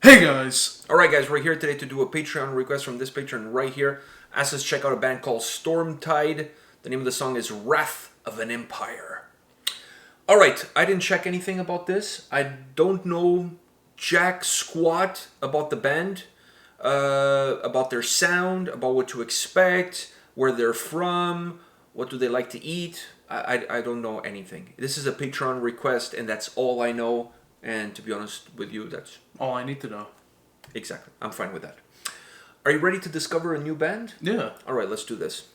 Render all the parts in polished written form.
Hey guys! Alright guys, we're here today to do a Patreon request from this patron right here. Asked us to check out a band called Stormtide. The name of the song is Wrath of an Empire. Alright, I didn't check anything about this. I don't know jack squat about the band, about their sound, about what to expect, where they're from, what do they like to eat. I don't know anything. This is a Patreon request and that's all I know. And to be honest with you, that's All I need to know. exactly. I'm fine with that. Are you ready to discover a new band? Yeah. All right, let's do this.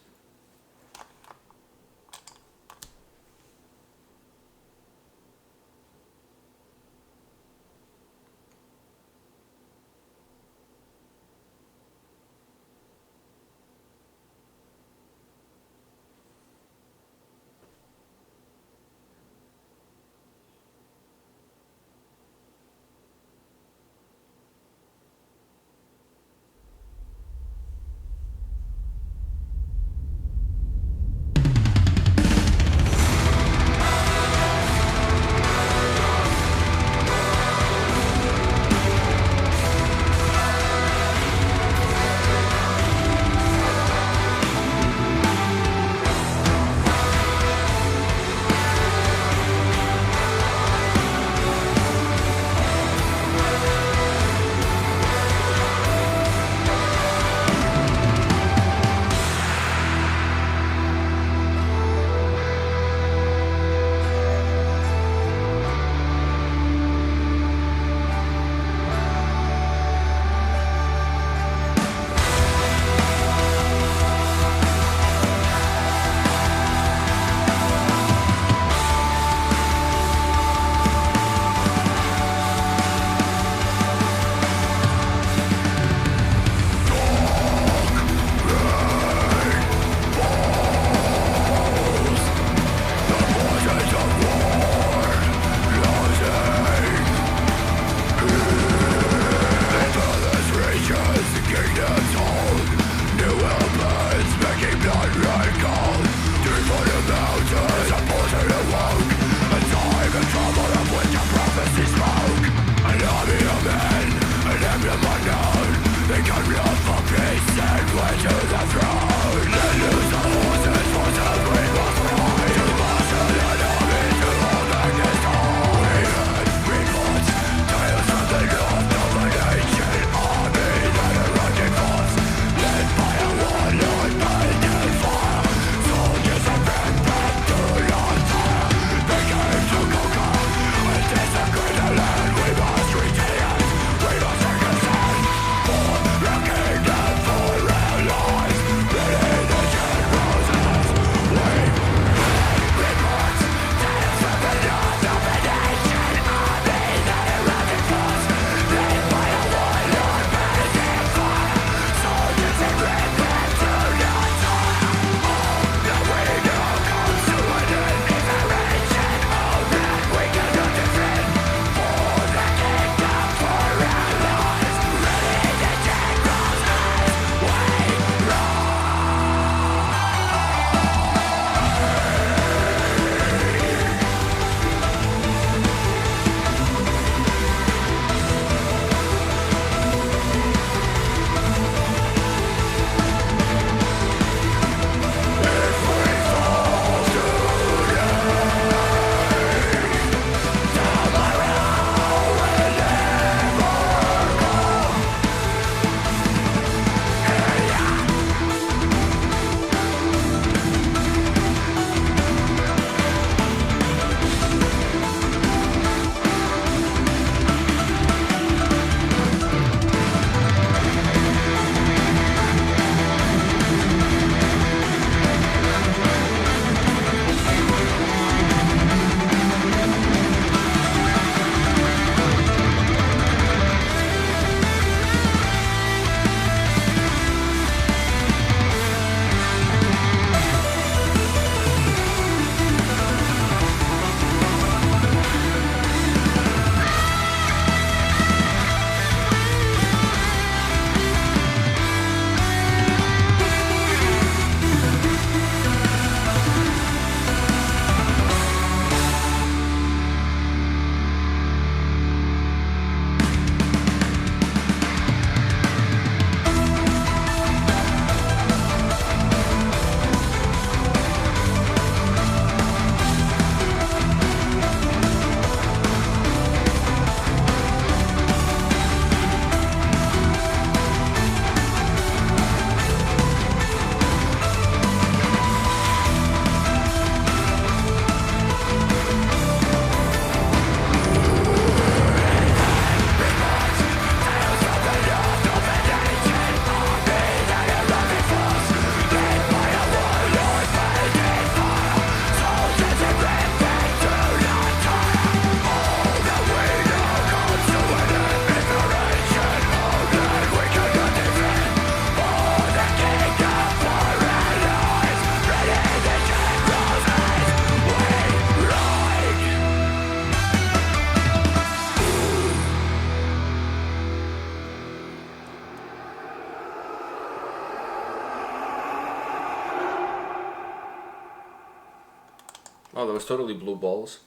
Oh, that was totally blue balls.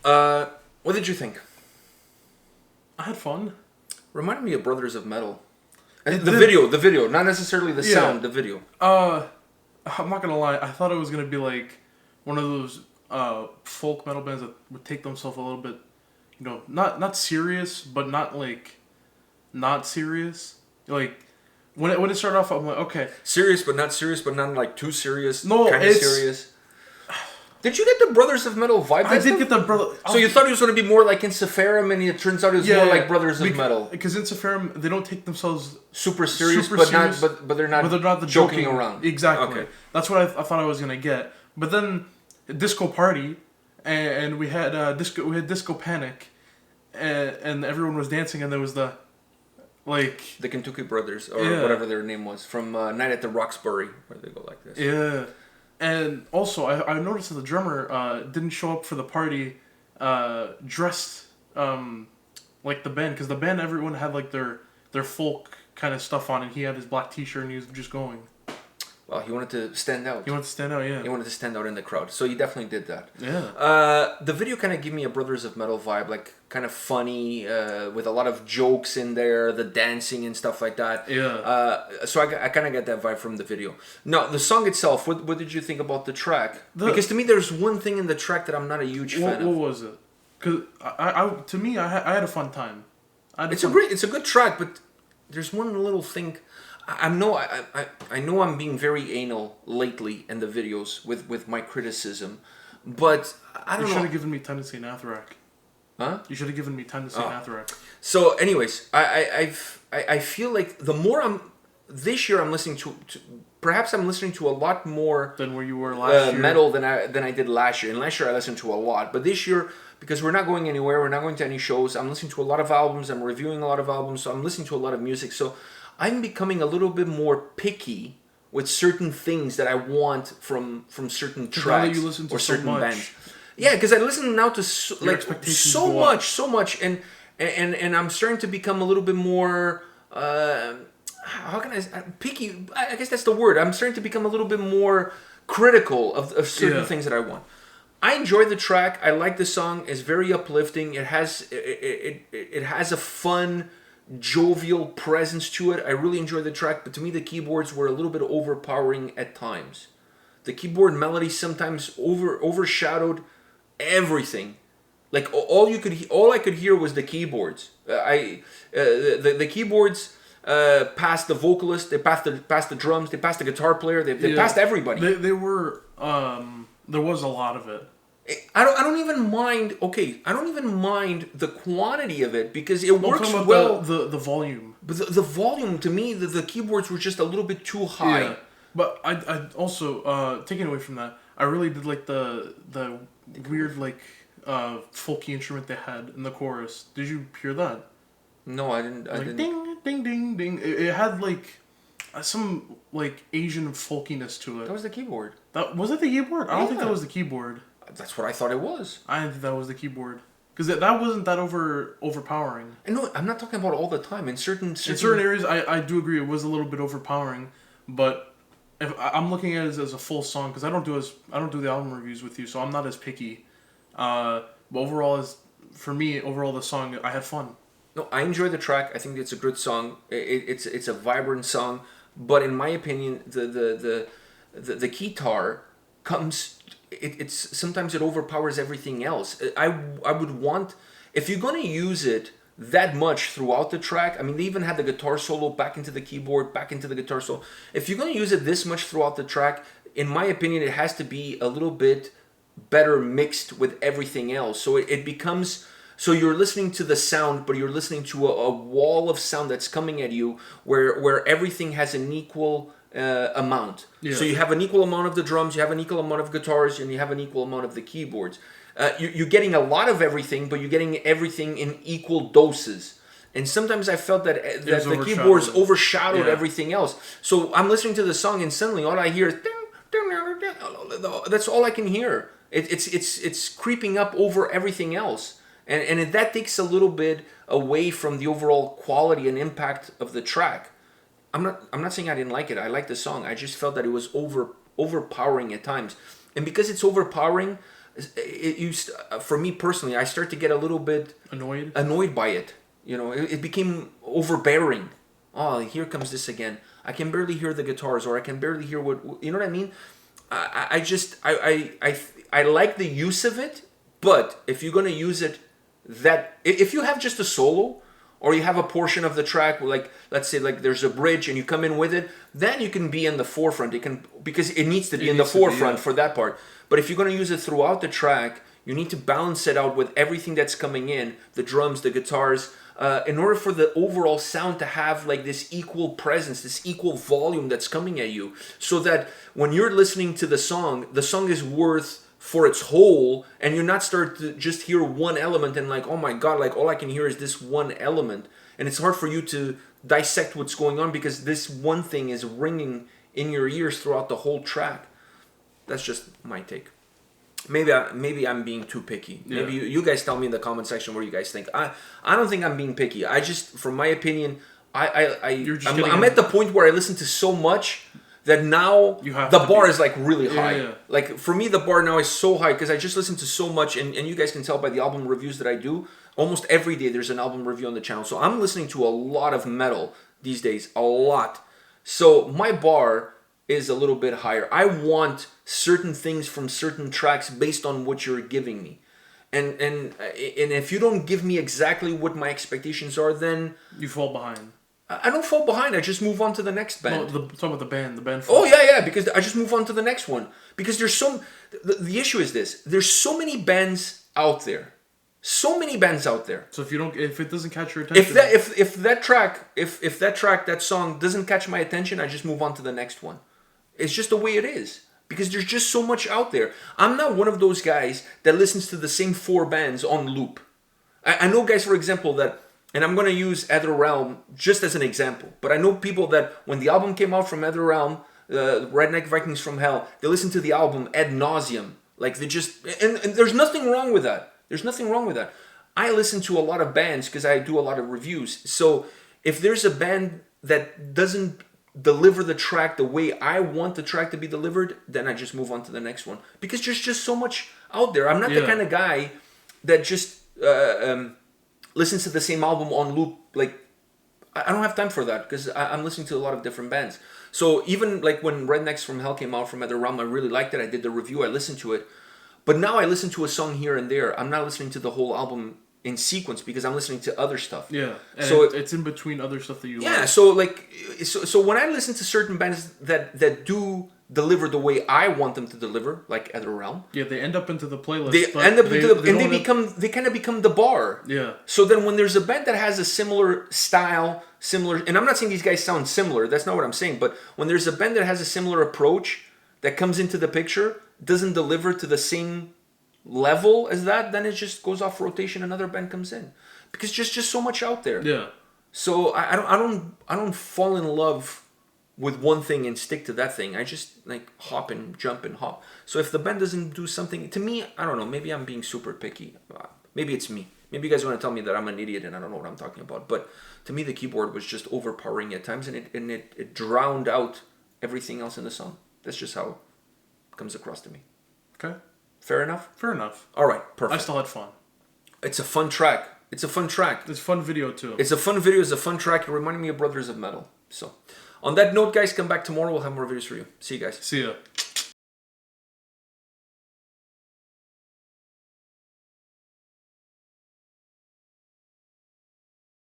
What did you think? I had fun. Reminded me of Brothers of Metal. The video, not necessarily the sound, the video. I'm not gonna lie. I thought it was gonna be like one of those folk metal bands that would take themselves a little bit, not serious, but not serious. Like when it started off, I'm like, okay, serious, but not like too serious. No, kind of serious. Did you get the Brothers of Metal vibe? I did get the brother. So you thought it was going to be more like Insiferum, and it turns out it was more like Brothers of Metal. Because Insiferum, they don't take themselves super serious, but they're not the joking around. Exactly. Okay. That's what I thought I was gonna get. But then Disco Party, and we had Disco Panic, and everyone was dancing, and there was the Kentucky Brothers or whatever their name was from Night at the Roxbury, where they go like this. Yeah. And also, I noticed that the drummer didn't show up for the party dressed like the band, because the band, everyone had like their folk kind of stuff on, and he had his black t-shirt and he was just going. Well, he wanted to stand out. He wanted to stand out in the crowd, so he definitely did that. Yeah. The video kind of gave me a Brothers of Metal vibe, like kind of funny, with a lot of jokes in there, the dancing and stuff like that. Yeah. So I kind of get that vibe from the video. Now, the song itself, what did you think about the track? Because to me, there's one thing in the track that I'm not a huge fan of. What was it? Because to me, I had a fun time. It's a good track, but there's one little thing. I know I'm being very anal lately in the videos with my criticism, but I don't know. You should have given me time to say Nathrak. Huh? You should have given me time to say Nathrak. So, anyways, I feel like the more this year I'm listening to perhaps I'm listening to a lot more than where you were last year. Metal than I did last year. And last year I listened to a lot, but this year, because we're not going anywhere, we're not going to any shows, I'm listening to a lot of albums, I'm reviewing a lot of albums, so I'm listening to a lot of music. So I'm becoming a little bit more picky with certain things that I want from certain tracks or certain bands. Yeah, because I listen now to so much, and I'm starting to become a little bit more. How can I picky? I guess that's the word. I'm starting to become a little bit more critical of certain things that I want. I enjoy the track. I like the song. It's very uplifting. It has a fun, jovial presence to it. I really enjoy the track, but to me the keyboards were a little bit overpowering at times. The keyboard melody sometimes overshadowed everything. Like all I could hear was the keyboards. The keyboards passed the vocalist, they passed the drums, they passed the guitar player, they passed everybody. They were there was a lot of it. I don't even mind. Okay, I don't even mind the quantity of it because it works about well. The volume, but the volume to me, the keyboards were just a little bit too high. Yeah. But I also taking away from that, I really did like the weird folky instrument they had in the chorus. Did you hear that? No, I didn't. I didn't. Ding ding ding ding. It had some Asian folkiness to it. That was the keyboard. Was it the keyboard? I don't think that was the keyboard. That's what I thought it was. I didn't think that was the keyboard. Because that wasn't that overpowering. No, I'm not talking about all the time. In certain areas, I do agree it was a little bit overpowering. But if I'm looking at it as a full song, because I don't do the album reviews with you, so I'm not as picky. But overall, the song, I had fun. No, I enjoy the track. I think it's a good song. It's a vibrant song. But in my opinion, the guitar comes. It's sometimes it overpowers everything else. I would want, if you're gonna use it that much throughout the track. I mean, they even had the guitar solo back into the keyboard, back into the guitar solo. If you're gonna use it this much throughout the track, in my opinion, it has to be a little bit better mixed with everything else. So it becomes. So you're listening to the sound, but you're listening to a wall of sound that's coming at you, where everything has an equal amount. Yeah. So you have an equal amount of the drums, you have an equal amount of guitars, and you have an equal amount of the keyboards. You're getting a lot of everything, but you're getting everything in equal doses. And sometimes I felt that the keyboards overshadowed everything else. So I'm listening to the song, and suddenly all I hear is that's all I can hear. It's creeping up over everything else. And that takes a little bit away from the overall quality and impact of the track. I'm not saying I didn't like it. I liked the song. I just felt that it was overpowering at times. And because it's overpowering, for me personally, I start to get a little bit annoyed by it. You know, it became overbearing. Oh, here comes this again. I can barely hear the guitars, or I can barely hear what, you know what I mean? I like the use of it, but if you're going to use it, if you have just a solo, or you have a portion of the track, like let's say like there's a bridge and you come in with it, then you can be in the forefront. Because it needs to be in the forefront for that part. But if you're going to use it throughout the track, you need to balance it out with everything that's coming in, the drums, the guitars, in order for the overall sound to have like this equal presence, this equal volume that's coming at you, so that when you're listening to the song is worth for its whole, and you're not start to just hear one element and like, oh my god, like all I can hear is this one element, and it's hard for you to dissect what's going on because this one thing is ringing in your ears throughout the whole track. That's just my take. Maybe I'm being too picky. Yeah. Maybe you guys tell me in the comment section what you guys think. I don't think I'm being picky. I just, from my opinion, I'm at the point where I listen to so much that now the bar is like really high. Yeah. Like for me, the bar now is so high because I just listen to so much, and you guys can tell by the album reviews that I do. Almost every day there's an album review on the channel. So I'm listening to a lot of metal these days, a lot. So my bar is a little bit higher. I want certain things from certain tracks based on what you're giving me. And if you don't give me exactly what my expectations are, then you fall behind. I don't fall behind. I just move on to the next band. No, talking about the band. Oh yeah, because I just move on to the next one. Because there's the issue is this. There's so many bands out there. So many bands out there. So if it doesn't catch your attention, if that song doesn't catch my attention, I just move on to the next one. It's just the way it is. Because there's just so much out there. I'm not one of those guys that listens to the same 4 bands on loop. I know guys, for example, that, and I'm going to use Ether Realm just as an example, but I know people that when the album came out from Ether Realm, Redneck Vikings from Hell, they listen to the album ad nauseum. Like they just, and there's nothing wrong with that. There's nothing wrong with that. I listen to a lot of bands because I do a lot of reviews. So if there's a band that doesn't deliver the track the way I want the track to be delivered, then I just move on to the next one. Because there's just so much out there. I'm not the kind of guy that just listens to the same album on loop. Like, I don't have time for that because I'm listening to a lot of different bands. So even like when Rednecks from Hell came out from Ether Realm, I really liked it. I did the review. I listened to it. But now I listen to a song here and there. I'm not listening to the whole album in sequence because I'm listening to other stuff. Yeah, and so it's in between other stuff that you like. Yeah, so like, so when I listen to certain bands that do deliver the way I want them to deliver, like Ether Realm. Yeah, they end up into the playlist. They end up into they kind of become the bar. Yeah. So then when there's a band that has a similar style, and I'm not saying these guys sound similar. That's not what I'm saying. But when there's a band that has a similar approach that comes into the picture, doesn't deliver to the same level as that, then it just goes off rotation. Another band comes in because just so much out there. Yeah. So I don't fall in love with one thing and stick to that thing. I just like hop and jump and hop. So if the band doesn't do something, to me, I don't know. Maybe I'm being super picky. Maybe it's me. Maybe you guys want to tell me that I'm an idiot and I don't know what I'm talking about. But to me, the keyboard was just overpowering at times, and it drowned out everything else in the song. That's just how it comes across to me. Okay. Fair enough? Fair enough. All right, perfect. I still had fun. It's a fun track. It's a fun track. It's a fun video, too. It's a fun video. It's a fun track. It reminded me of Brothers of Metal. So, on that note, guys, come back tomorrow. We'll have more videos for you. See you guys. See ya.